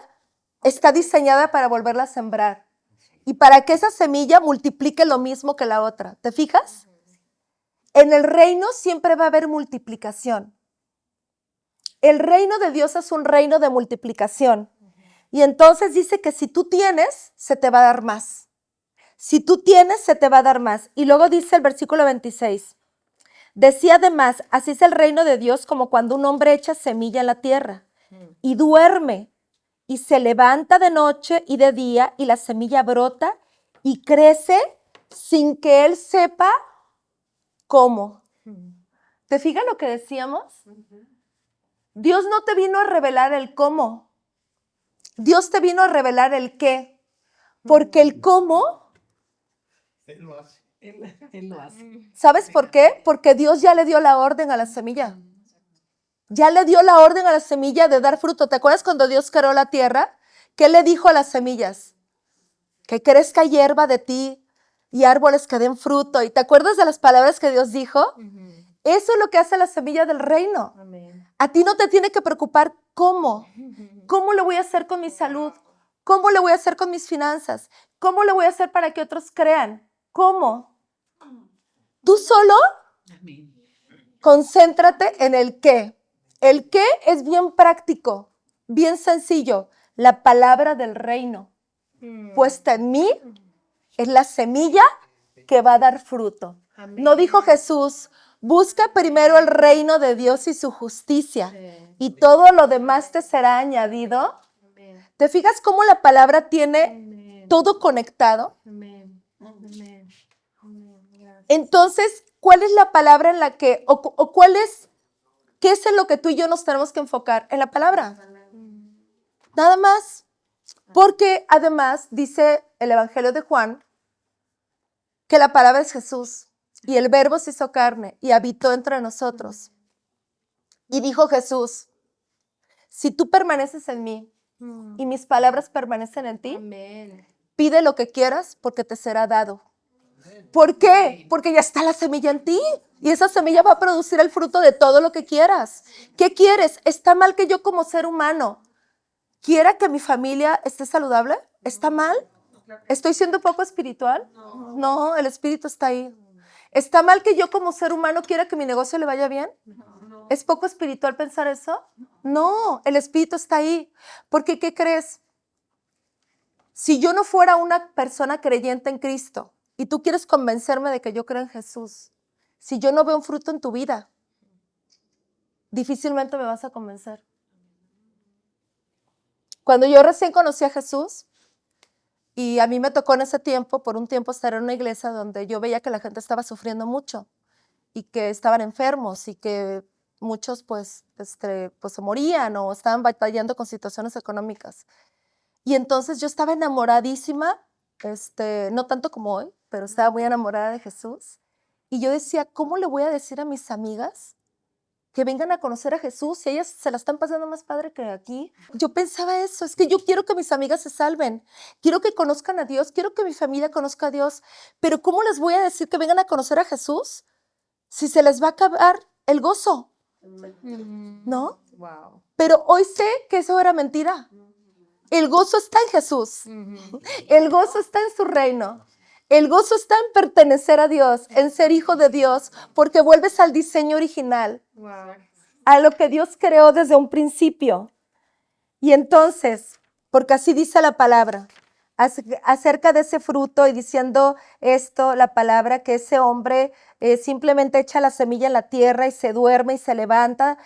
está diseñada para volverla a sembrar. Y para que esa semilla multiplique lo mismo que la otra. ¿Te fijas? En el reino siempre va a haber multiplicación. El reino de Dios es un reino de multiplicación. Y entonces dice que si tú tienes, se te va a dar más. Si tú tienes, se te va a dar más. Y luego dice el versículo 26. Decía además, así es el reino de Dios como cuando un hombre echa semilla en la tierra y duerme y se levanta de noche y de día y la semilla brota y crece sin que él sepa cómo. ¿Te fijas lo que decíamos? Dios no te vino a revelar el cómo. Dios te vino a revelar el qué. Porque el cómo,
Él lo hace.
Él lo hace.
¿sabes por qué? Porque Dios ya le dio la orden a la semilla. Ya le dio la orden a la semilla de dar fruto. ¿Te acuerdas cuando Dios creó la tierra? ¿Qué le dijo a las semillas? Que crezca hierba de ti y árboles que den fruto. ¿Y te acuerdas de las palabras que Dios dijo? Eso es lo que hace la semilla del reino.
Amén.
A ti no te tiene que preocupar cómo. ¿Cómo lo voy a hacer con mi salud? ¿Cómo lo voy a hacer con mis finanzas? ¿Cómo lo voy a hacer para que otros crean? ¿Cómo? Tú solo
Amén.
concéntrate en el qué. El qué es bien práctico, bien sencillo. La palabra del reino puesta en mí es la semilla que va a dar fruto.
Amén.
No dijo Jesús, busca primero el reino de Dios y su justicia y todo lo demás te será añadido.
Amén.
¿Te fijas cómo la palabra tiene
Amén.
todo conectado?
Amén. Amén. Amén. Gracias.
Entonces, ¿cuál es la palabra en la que, o cuál es, qué es en lo que tú y yo nos tenemos que enfocar? En la palabra. Nada más. Porque además dice el Evangelio de Juan que la palabra es Jesús y el verbo se hizo carne y habitó entre nosotros. Y dijo Jesús, si tú permaneces en mí y mis palabras permanecen en ti,
Amén.
pide lo que quieras porque te será dado. ¿Por qué? Porque ya está la semilla en ti y esa semilla va a producir el fruto de todo lo que quieras. ¿Qué quieres? ¿Está mal que yo como ser humano quiera que mi familia esté saludable? ¿Está mal? ¿Estoy siendo poco espiritual? No, el espíritu está ahí. ¿Está mal que yo como ser humano quiera que mi negocio le vaya bien? ¿Es poco espiritual pensar eso? No, el espíritu está ahí. Porque, ¿qué crees? Si yo no fuera una persona creyente en Cristo y tú quieres convencerme de que yo creo en Jesús, si yo no veo un fruto en tu vida, difícilmente me vas a convencer. Cuando yo recién conocí a Jesús, y a mí me tocó en ese tiempo, por un tiempo, estar en una iglesia donde yo veía que la gente estaba sufriendo mucho y que estaban enfermos y que muchos pues se morían o estaban batallando con situaciones económicas. Y entonces yo estaba enamoradísima, no tanto como hoy, pero estaba muy enamorada de Jesús. Y yo decía, ¿cómo le voy a decir a mis amigas que vengan a conocer a Jesús si ellas se la están pasando más padre que aquí? Yo pensaba eso, es que yo quiero que mis amigas se salven, quiero que conozcan a Dios, quiero que mi familia conozca a Dios, pero ¿cómo les voy a decir que vengan a conocer a Jesús si se les va a acabar el gozo? ¿No?
Wow.
Pero hoy sé que eso era mentira. El gozo está en Jesús. El gozo está en su reino. El gozo está en pertenecer a Dios, en ser hijo de Dios, porque vuelves al diseño original,
Wow.
a lo que Dios creó desde un principio. Y entonces, porque así dice la palabra, acerca de ese fruto y diciendo esto, la palabra, que ese hombre simplemente echa la semilla en la tierra y se duerme y se levanta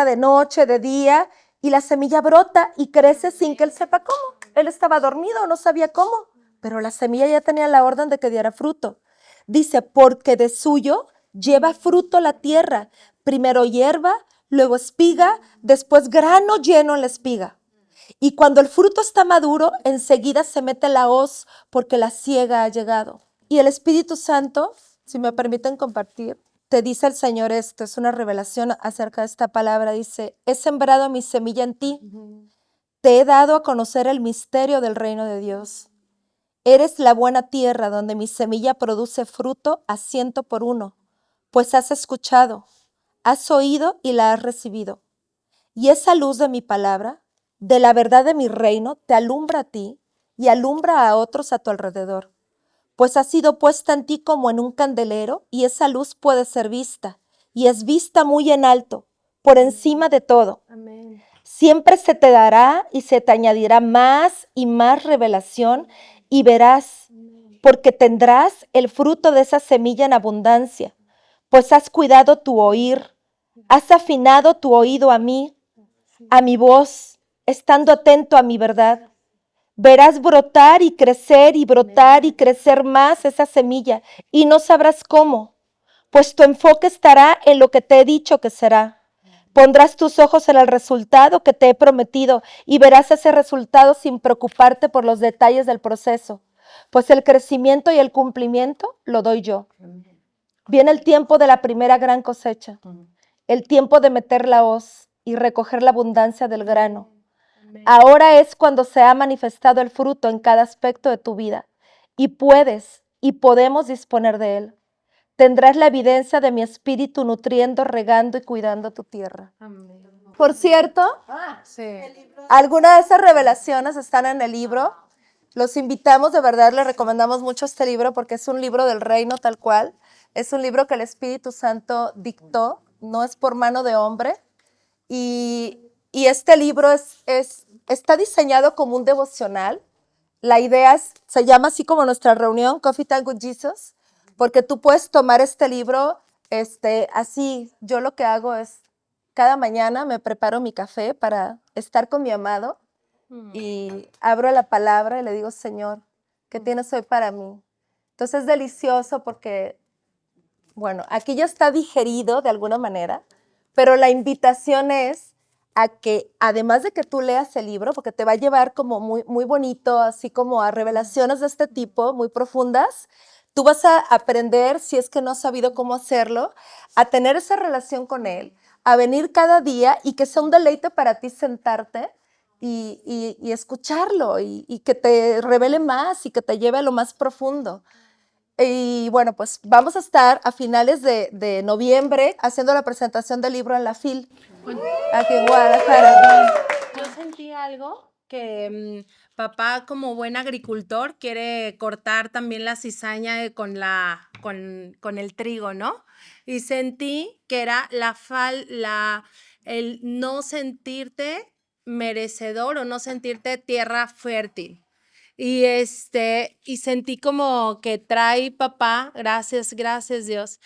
de noche, de día, y la semilla brota y crece sin que él sepa cómo. Él estaba dormido, no sabía cómo, pero la semilla ya tenía la orden de que diera fruto. Dice, porque de suyo lleva fruto la tierra, primero hierba, luego espiga, después grano lleno en la espiga. Y cuando el fruto está maduro, enseguida se mete la hoz porque la siega ha llegado. Y el Espíritu Santo, si me permiten compartir, te dice el Señor esto, es una revelación acerca de esta palabra, dice, he sembrado mi semilla en ti, te he dado a conocer el misterio del reino de Dios. Eres la buena tierra donde mi semilla produce fruto a 100 por 1, pues has escuchado, has oído y la has recibido. Y esa luz de mi palabra, de la verdad de mi reino, te alumbra a ti y alumbra a otros a tu alrededor. Pues ha sido puesta en ti como en un candelero, y esa luz puede ser vista, y es vista muy en alto, por encima de todo.
Amén.
Siempre se te dará y se te añadirá más y más revelación, y verás, porque tendrás el fruto de esa semilla en abundancia, pues has cuidado tu oír, has afinado tu oído a mí, a mi voz, estando atento a mi verdad. Verás brotar y crecer y brotar y crecer más esa semilla, y no sabrás cómo, pues tu enfoque estará en lo que te he dicho que será. Pondrás tus ojos en el resultado que te he prometido y verás ese resultado sin preocuparte por los detalles del proceso, pues el crecimiento y el cumplimiento lo doy yo. Viene el tiempo de la primera gran cosecha, el tiempo de meter la hoz y recoger la abundancia del grano. Ahora es cuando se ha manifestado el fruto en cada aspecto de tu vida y puedes y podemos disponer de él. Tendrás la evidencia de mi espíritu nutriendo, regando y cuidando tu tierra.
Amén.
Por cierto,
Sí.
algunas de esas revelaciones están en el libro. Los invitamos, de verdad, les recomendamos mucho este libro porque es un libro del reino tal cual. Es un libro que el Espíritu Santo dictó, no es por mano de hombre. Y este libro está diseñado como un devocional. La idea se llama así como nuestra reunión, Coffee Time with Jesus, porque tú puedes tomar este libro así. Yo lo que hago es, cada mañana me preparo mi café para estar con mi amado y abro la palabra y le digo, Señor, ¿qué tienes hoy para mí? Entonces es delicioso porque, bueno, aquí ya está digerido de alguna manera, pero la invitación es a que, además de que tú leas el libro, porque te va a llevar como muy, muy bonito, así como a revelaciones de este tipo, muy profundas, tú vas a aprender, si es que no has sabido cómo hacerlo, a tener esa relación con él, a venir cada día y que sea un deleite para ti sentarte y escucharlo y que te revele más y que te lleve a lo más profundo. Y bueno, pues vamos a estar a finales de noviembre haciendo la presentación del libro en la FIL, aquí en Guadalajara.
Yo sentí algo que papá, como buen agricultor, quiere cortar también la cizaña con el trigo, ¿no? Y sentí que era el no sentirte merecedor o no sentirte tierra fértil. Y sentí como que trae papá, gracias Dios,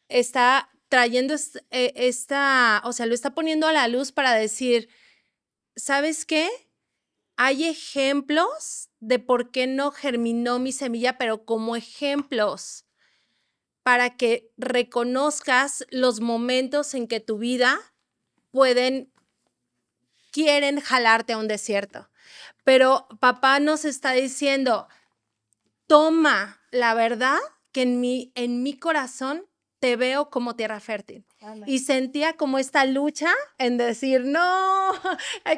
está trayendo o sea, lo está poniendo a la luz para decir, ¿sabes qué? Hay ejemplos de por qué no germinó mi semilla, pero como ejemplos para que reconozcas los momentos en que tu vida quieren jalarte a un desierto. Pero papá nos está diciendo, toma la verdad que en mi corazón te veo como tierra fértil.
Amén.
Y sentía como esta lucha en decir, no,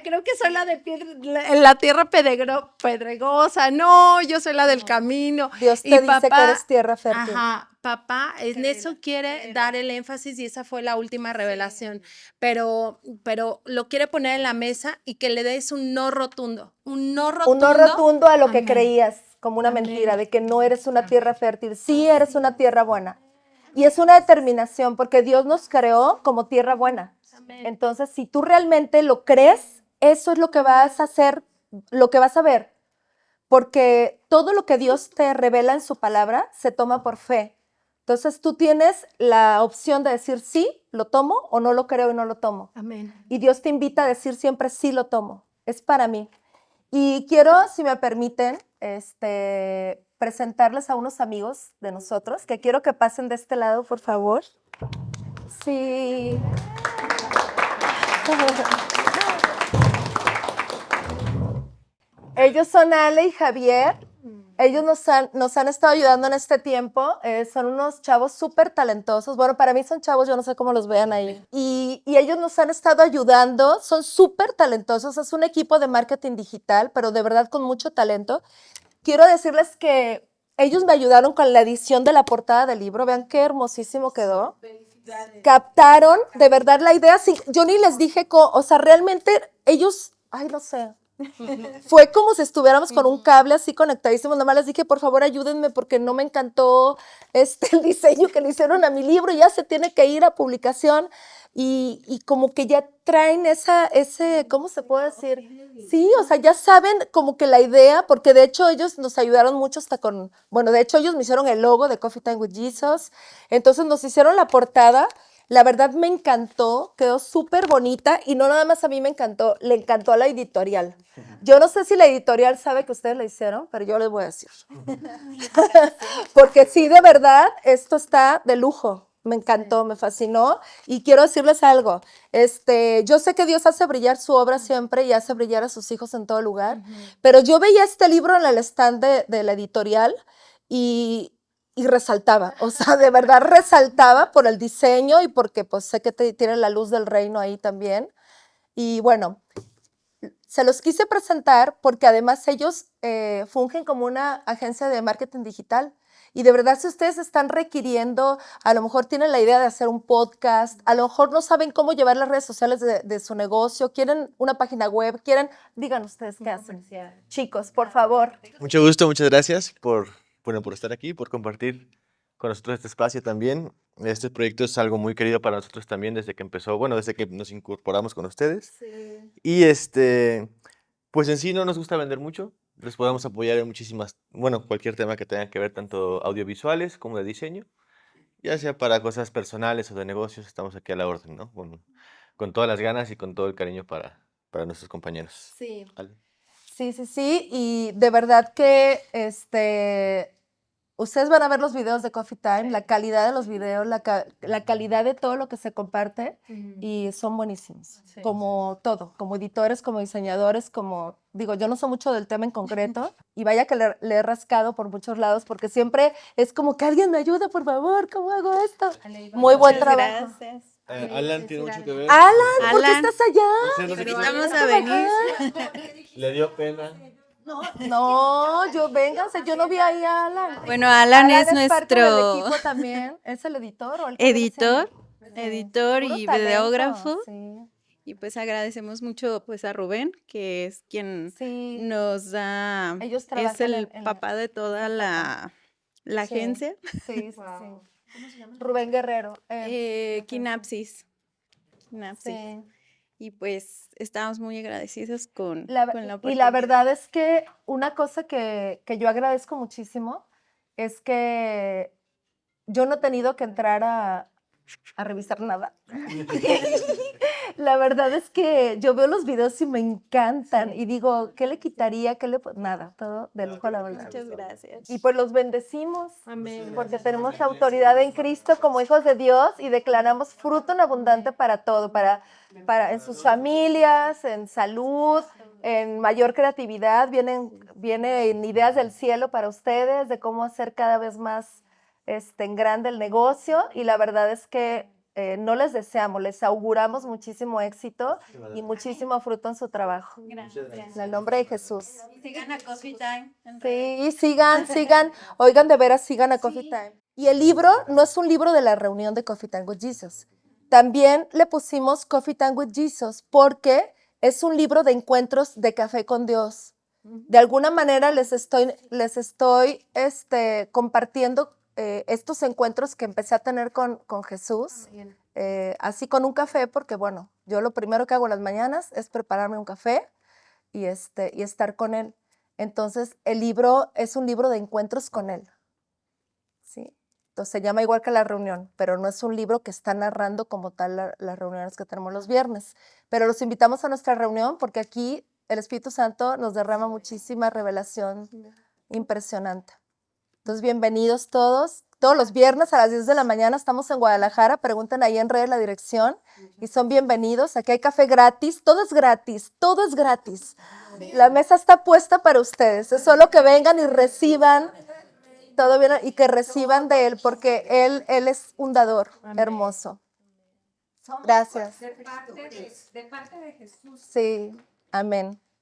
creo que soy la tierra pedregosa, no, yo soy la del camino.
Dios te
Y
dice que eres tierra fértil.
Ajá, papá en eso quiere dar el énfasis y esa fue la última revelación, pero lo quiere poner en la mesa y que le des un no rotundo,
Un no rotundo a lo que
Amén.
creías como una
Amén.
mentira, de que no eres una tierra fértil. Sí eres una tierra buena. Y es una determinación, porque Dios nos creó como tierra buena.
Amén.
Entonces, si tú realmente lo crees, eso es lo que vas a hacer, lo que vas a ver. Porque todo lo que Dios te revela en su palabra se toma por fe. Entonces, tú tienes la opción de decir sí, lo tomo, o no lo creo y no lo tomo.
Amén.
Y Dios te invita a decir siempre sí, lo tomo. Es para mí. Y quiero, si me permiten, presentarles a unos amigos de nosotros, que quiero que pasen de este lado, por favor. Sí. Ellos son Ale y Javier. Ellos nos han estado ayudando en este tiempo. Son unos chavos súper talentosos. Bueno, para mí son chavos, yo no sé cómo los vean ahí. Y ellos nos han estado ayudando. Son súper talentosos. Es un equipo de marketing digital, pero de verdad con mucho talento. Quiero decirles que ellos me ayudaron con la edición de la portada del libro. Vean qué hermosísimo quedó. Captaron de verdad la idea. Yo ni les dije, o sea, realmente ellos, ay, no sé. Fue como si estuviéramos con un cable así conectadísimos. Nomás les dije, por favor, ayúdenme porque no me encantó el diseño que le hicieron a mi libro. Ya se tiene que ir a publicación y como que ya traen ese, ¿cómo se puede decir? Sí, o sea, ya saben como que la idea, porque de hecho ellos nos ayudaron mucho hasta bueno, de hecho ellos me hicieron el logo de Coffee Time with Jesus. Entonces nos hicieron la portada. La verdad me encantó, quedó súper bonita y no nada más a mí me encantó, le encantó a la editorial. Yo no sé si la editorial sabe que ustedes la hicieron, pero yo les voy a decir. Porque sí, de verdad, esto está de lujo. Me encantó, me fascinó y quiero decirles algo. Yo sé que Dios hace brillar su obra siempre y hace brillar a sus hijos en todo lugar, pero yo veía este libro en el stand de la editorial y resaltaba, o sea, de verdad resaltaba por el diseño y porque pues sé que tiene la luz del reino ahí también. Y bueno, se los quise presentar porque además ellos fungen como una agencia de marketing digital. Y de verdad, si ustedes están requiriendo, a lo mejor tienen la idea de hacer un podcast, a lo mejor no saben cómo llevar las redes sociales de su negocio, quieren una página web, digan ustedes qué hacen. Chicos, por favor.
Mucho gusto, muchas gracias por estar aquí, por compartir con nosotros este espacio también. Este proyecto es algo muy querido para nosotros también desde que empezó, bueno, desde que nos incorporamos con ustedes.
Sí.
Y pues en sí no nos gusta vender mucho, les podemos apoyar en cualquier tema que tenga que ver tanto audiovisuales como de diseño, ya sea para cosas personales o de negocios, estamos aquí a la orden, ¿no? Con todas las ganas y con todo el cariño para nuestros compañeros.
Sí.
Ale.
Sí, y de verdad que ustedes van a ver los videos de Coffee Time, la calidad de los videos, la calidad de todo lo que se comparte y son buenísimos, como todo, como editores, como diseñadores, yo no sé mucho del tema en concreto y vaya que le he rascado por muchos lados porque siempre es como que alguien me ayude, por favor, ¿cómo hago esto? Muy buen trabajo.
Gracias.
Alan tiene mucho que ver.
Alan, ¿por qué estás allá?
No sé qué
Vamos
pasa.
a venir.
Le dio pena.
No, vénganse, yo no vi ahí a Alan.
Bueno, Alan es
parte del
nuestro
equipo también, ¿es el editor o el que viene
editor
siendo? Puro
y
talento,
videógrafo.
sí.
Y pues agradecemos mucho pues a Rubén, que es quien
Sí.
nos da,
Ellos
es
trabajan
el papá de toda la
Sí.
agencia.
Sí. ¿Cómo se llama? Rubén Guerrero.
Kinapsis.
Sí.
Y pues estamos muy agradecidos con
Y la
oportunidad.
verdad es que una cosa que yo agradezco muchísimo es que yo no he tenido que entrar a revisar nada. La verdad es que yo veo los videos y me encantan y digo, ¿qué le quitaría? Nada, todo de lujo, la verdad.
Muchas gracias.
Y pues los bendecimos.
Amén.
Porque tenemos autoridad en Cristo como hijos de Dios y declaramos fruto en abundante para todo, para en sus familias, en salud, en mayor creatividad. Vienen ideas del cielo para ustedes de cómo hacer cada vez más en grande el negocio y la verdad es que no les deseamos, les auguramos muchísimo éxito y muchísimo fruto en su trabajo.
Gracias.
En el nombre de Jesús.
Sigan a Coffee Time.
Sí, sigan, oigan, de veras, sigan a Coffee Time. Y el libro no es un libro de la reunión de Coffee Time with Jesus. También le pusimos Coffee Time with Jesus porque es un libro de encuentros de café con Dios. De alguna manera les estoy compartiendo estos encuentros que empecé a tener con Jesús, así con un café, porque bueno, yo lo primero que hago en las mañanas es prepararme un café y estar con Él. Entonces, el libro es un libro de encuentros con Él. ¿Sí? Entonces, se llama igual que la reunión, pero no es un libro que está narrando como tal las reuniones que tenemos los viernes. Pero los invitamos a nuestra reunión porque aquí el Espíritu Santo nos derrama muchísima revelación impresionante. Entonces, bienvenidos todos. Todos los viernes a las 10 de la mañana estamos en Guadalajara. Pregunten ahí en redes la dirección y son bienvenidos. Aquí hay café gratis. Todo es gratis. Todo es gratis. La mesa está puesta para ustedes. Es solo que vengan y reciban todo bien y que reciban de Él porque Él es un dador hermoso. Gracias.
De parte de Jesús.
Sí, amén.